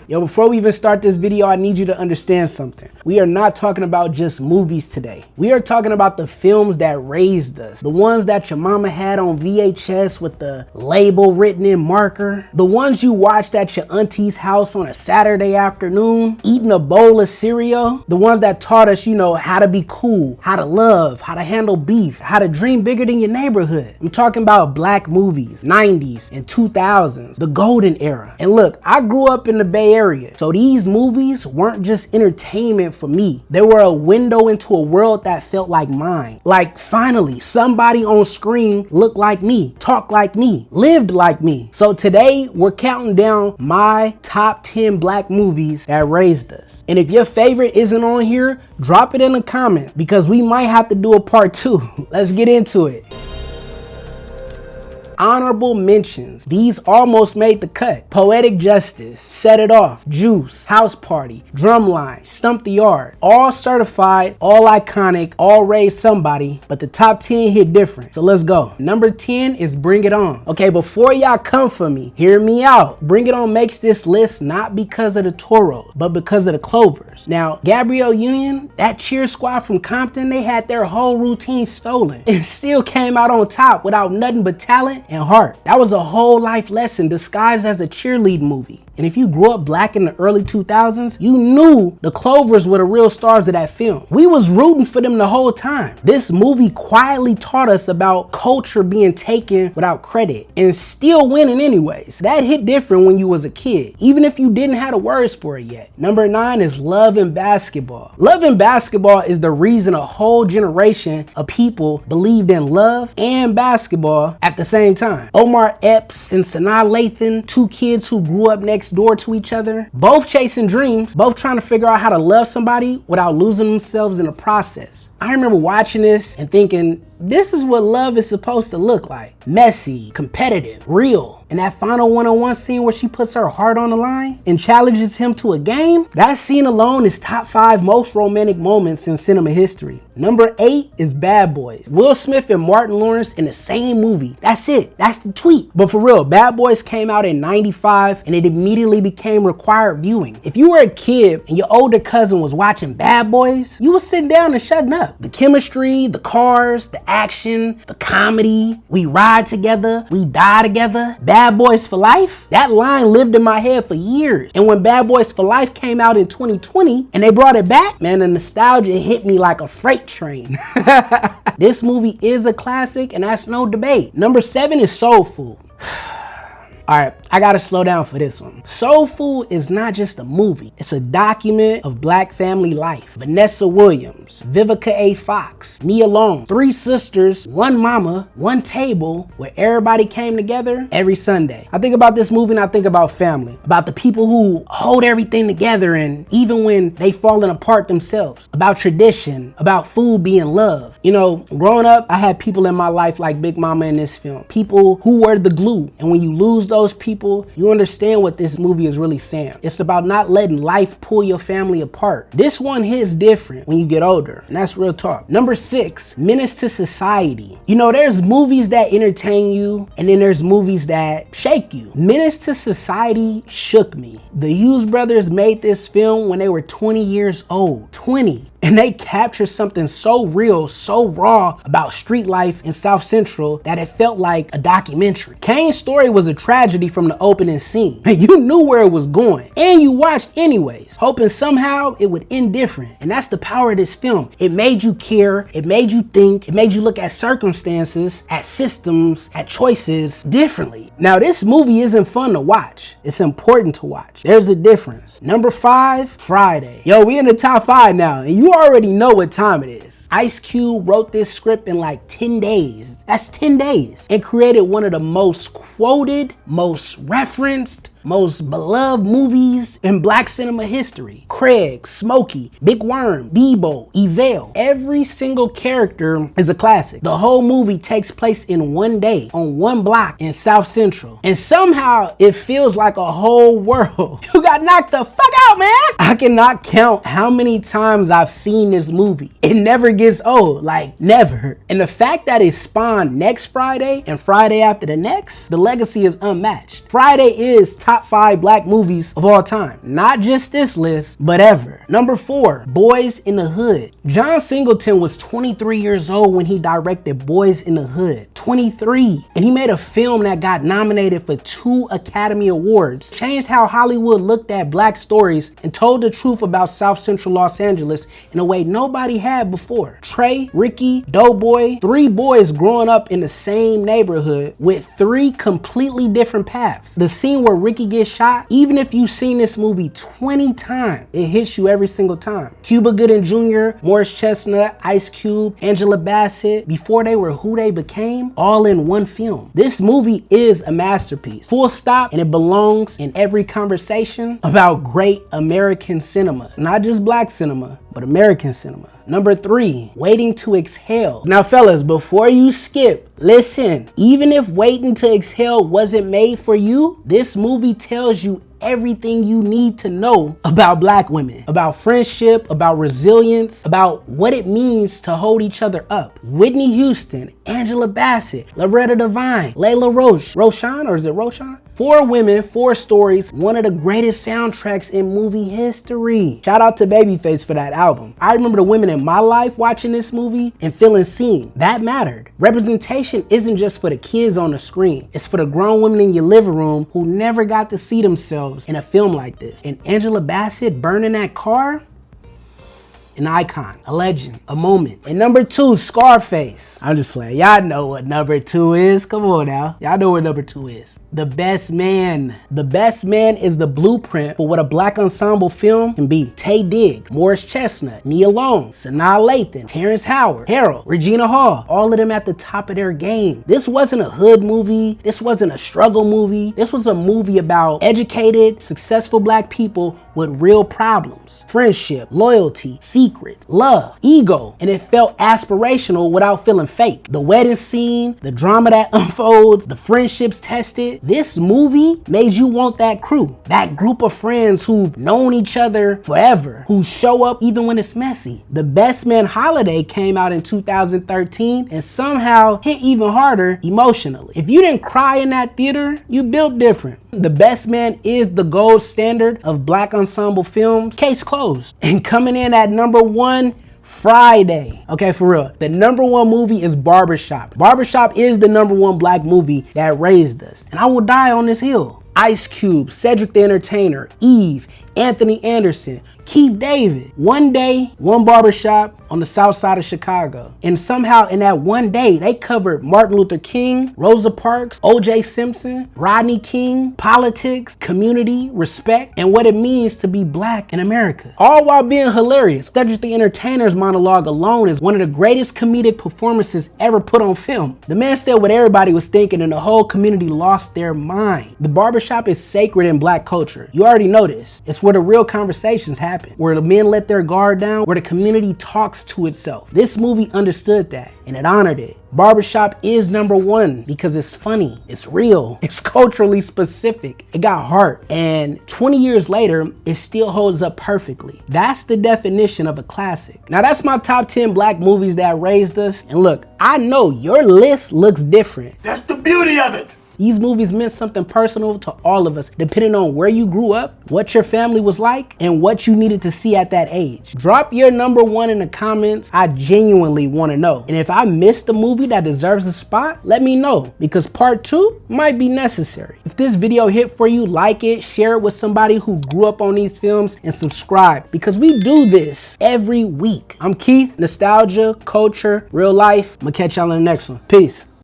Yo, before we even start this video, I need you to understand something. We are not talking about just movies today. We are talking about the films that raised us. The ones that your mama had on VHS with the label written in marker. The ones you watched at your auntie's house on a Saturday afternoon, eating a bowl of cereal. The ones that taught us, how to be cool, how to love, how to handle beef, how to dream bigger than your neighborhood. I'm talking about black movies, 90s and 2000s, the golden era. And look, I grew up in the Bay Area, so these movies weren't just entertainment for me. They were a window into a world that felt like mine. Like finally, somebody on screen looked like me, talked like me, lived like me. So today, we're counting down my top 10 black movies that raised us. And if your favorite isn't on here, drop it in a comment because we might have to do a part 2. Let's get into it. Honorable mentions. These almost made the cut. Poetic Justice, Set It Off, Juice, House Party, Drumline, Stump the Yard. All certified, all iconic, all raised somebody, but the top 10 hit different. So let's go. Number 10 is Bring It On. Okay, before y'all come for me, hear me out. Bring It On makes this list not because of the Toro, but because of the Clovers. Now, Gabrielle Union, that cheer squad from Compton, they had their whole routine stolen and still came out on top without nothing but talent and heart. That was a whole life lesson disguised as a cheerleading movie. And if you grew up black in the early 2000s, you knew the Clovers were the real stars of that film. We was rooting for them the whole time. This movie quietly taught us about culture being taken without credit and still winning anyways. That hit different when you was a kid, even if you didn't have the words for it yet. Number 9 is Love and Basketball. Love and Basketball is the reason a whole generation of people believed in love and basketball at the same time. Omar Epps and Sanaa Lathan, two kids who grew up next door to each other, both chasing dreams, both trying to figure out how to love somebody without losing themselves in the process. I remember watching this and thinking, this is what love is supposed to look like. Messy, competitive, real. And that final one-on-one scene where she puts her heart on the line and challenges him to a game, that scene alone is top 5 most romantic moments in cinema history. Number 8 is Bad Boys. Will Smith and Martin Lawrence in the same movie. That's it. That's the tweet. But for real, Bad Boys came out in 95 and it immediately became required viewing. If you were a kid and your older cousin was watching Bad Boys, you were sitting down and shutting up. The chemistry, the cars, the action, the comedy, we ride together, we die together. Bad Boys for Life? That line lived in my head for years. And when Bad Boys for Life came out in 2020 and they brought it back, man, the nostalgia hit me like a freight train. This movie is a classic and that's no debate. Number 7 is Soul Food. All right, I gotta slow down for this one. Soul Food is not just a movie. It's a document of black family life. Vanessa Williams, Vivica A. Fox, Nia Long, 3 sisters, 1 mama, 1 table where everybody came together every Sunday. I think about this movie and I think about family, about the people who hold everything together and even when they falling apart themselves, about tradition, about food being love. Growing up, I had people in my life like Big Mama in this film, people who were the glue. And when you lose those people, you understand what this movie is really saying. It's about not letting life pull your family apart. This one hits different when you get older, and that's real talk. Number 6, Menace to Society. There's movies that entertain you, and then there's movies that shake you. Menace to Society shook me. The Hughes brothers made this film when they were 20 years old. 20. And they captured something so real, so raw about street life in South Central that it felt like a documentary. Kane's story was a tragedy from the opening scene. You knew where it was going and you watched anyways, hoping somehow it would end different. And that's the power of this film. It made you care, it made you think, it made you look at circumstances, at systems, at choices differently. Now this movie isn't fun to watch. It's important to watch. There's a difference. Number 5, Friday. Yo, we in the top 5 now and you already know what time it is. Ice Cube wrote this script in like 10 days. That's 10 days. And created one of the most quoted, most referenced, most beloved movies in black cinema history. Craig, Smokey, Big Worm, Debo, Ezell. Every single character is a classic. The whole movie takes place in one day on one block in South Central. And somehow it feels like a whole world. You got knocked the fuck out, man. I cannot count how many times I've seen this movie. It never gets old, like never. And the fact that it spawned beyond next Friday and Friday after the next, the legacy is unmatched. Friday is top 5 black movies of all time. Not just this list, but ever. Number 4, Boyz in the Hood. John Singleton was 23 years old when he directed Boyz in the Hood. 23. And he made a film that got nominated for 2 Academy Awards, changed how Hollywood looked at black stories, and told the truth about South Central Los Angeles in a way nobody had before. Trey, Ricky, Doughboy, 3 boys growing up in the same neighborhood with 3 completely different paths. The scene where Ricky gets shot, even if you've seen this movie 20 times, it hits you every single time. Cuba Gooding Jr., Morris Chestnut, Ice Cube, Angela Bassett, before they were who they became, all in one film. This movie is a masterpiece. Full stop, and it belongs in every conversation about great American cinema. Not just black cinema, but American cinema. Number 3, Waiting to Exhale. Now fellas, before you skip, listen, even if Waiting to Exhale wasn't made for you, this movie tells you everything you need to know about black women, about friendship, about resilience, about what it means to hold each other up. Whitney Houston, Angela Bassett, Loretta Devine, Layla Roche, Roshan, or is it Roshan? 4 women, 4 stories, one of the greatest soundtracks in movie history. Shout out to Babyface for that album. I remember the women in my life watching this movie and feeling seen. That mattered. Representation isn't just for the kids on the screen. It's for the grown women in your living room who never got to see themselves in a film like this. And Angela Bassett burning that car, an icon, a legend, a moment. And number 2, Scarface. I'm just playing. Y'all know what number 2 is. Come on now. Y'all know what number 2 is. The Best Man. The Best Man is the blueprint for what a black ensemble film can be. Taye Diggs, Morris Chestnut, Nia Long, Sanaa Lathan, Terrence Howard, Harold, Regina Hall, all of them at the top of their game. This wasn't a hood movie. This wasn't a struggle movie. This was a movie about educated, successful black people with real problems. Friendship, loyalty, secrets, love, ego, and it felt aspirational without feeling fake. The wedding scene, the drama that unfolds, the friendships tested. This movie made you want that crew, that group of friends who've known each other forever, who show up even when it's messy. The Best Man Holiday came out in 2013 and somehow hit even harder emotionally. If you didn't cry in that theater, you built different. The Best Man is the gold standard of black ensemble films. Case closed. And coming in at number 1, Friday. Okay, for real. The number 1 movie is Barbershop. Barbershop is the number 1 black movie that raised us. And I will die on this hill. Ice Cube, Cedric the Entertainer, Eve, Anthony Anderson, Keith David. One day, one barbershop on the south side of Chicago. And somehow in that one day, they covered Martin Luther King, Rosa Parks, O.J. Simpson, Rodney King, politics, community, respect, and what it means to be black in America. All while being hilarious. Cedric the Entertainer's monologue alone is one of the greatest comedic performances ever put on film. The man said what everybody was thinking and the whole community lost their mind. The barbershop is sacred in black culture. You already know this. It's where the real conversations happen, where the men let their guard down, where the community talks to itself. This movie understood that and it honored it. Barbershop is number 1 because it's funny, it's real, it's culturally specific, it got heart, and 20 years later, it still holds up perfectly. That's the definition of a classic. Now that's my top 10 black movies that raised us, and look, I know your list looks different. That's the beauty of it. These movies meant something personal to all of us, depending on where you grew up, what your family was like, and what you needed to see at that age. Drop your number 1 in the comments. I genuinely want to know. And if I missed a movie that deserves a spot, let me know, because part 2 might be necessary. If this video hit for you, like it, share it with somebody who grew up on these films, and subscribe, because we do this every week. I'm Keith, nostalgia, culture, real life. I'm gonna catch y'all in the next one. Peace.